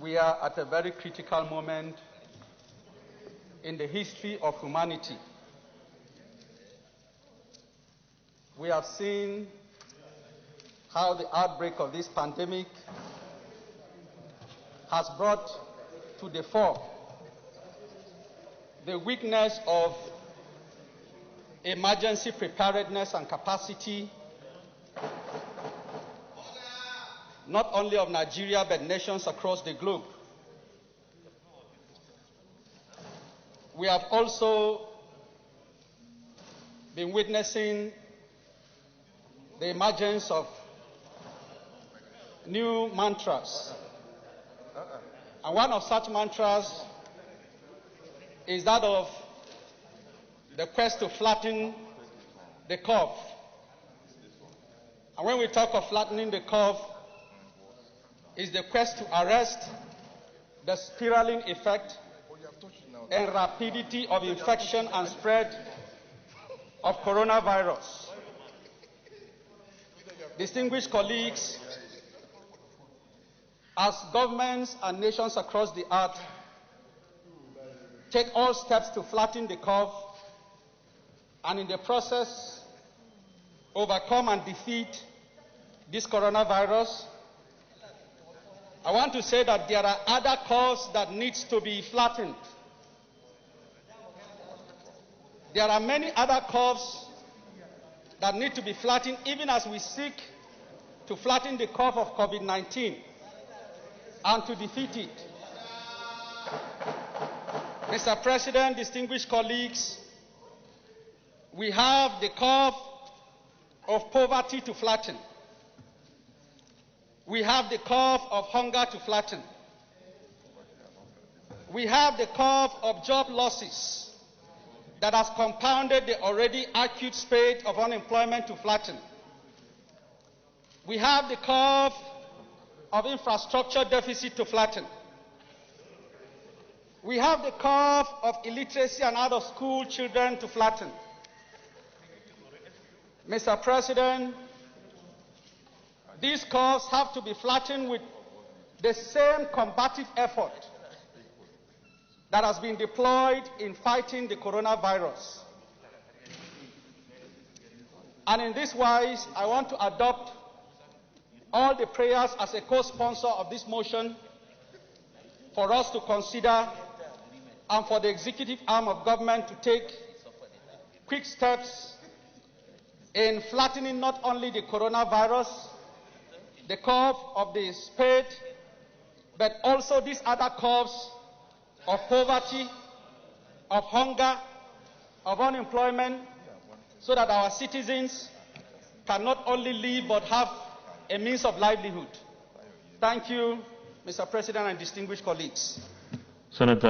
We are at a very critical moment in the history of humanity. We have seen how the outbreak of this pandemic has brought to the fore the weakness of emergency preparedness and capacity, not only of Nigeria but nations across the globe. We have also been witnessing the emergence of new mantras. And one of such mantras is that of the quest to flatten the curve. And when we talk of flattening the curve, it's the quest to arrest the spiraling effect and rapidity of infection and spread of coronavirus. Distinguished colleagues, as governments and nations across the earth take all steps to flatten the curve and in the process overcome and defeat this coronavirus, I want to say that there are other curves that need to be flattened. There are many other curves that need to be flattened even as we seek to flatten the curve of COVID-19 and to defeat it. Mr. President, distinguished colleagues, we have the curve of poverty to flatten. We have the curve of hunger to flatten. We have the curve of job losses that has compounded the already acute spate of unemployment to flatten. We have the curve of infrastructure deficit to flatten. We have the curve of illiteracy and out-of-school children to flatten. Mr. President, these curves have to be flattened with the same combative effort that has been deployed in fighting the coronavirus. And in this wise, I want to adopt all the prayers as a co-sponsor of this motion for us to consider and for the executive arm of government to take quick steps in flattening not only the coronavirus, the curve of the spate, but also these other curves of poverty, of hunger, of unemployment, so that our citizens can not only live but have a means of livelihood. Thank you, Mr. President and distinguished colleagues. Senator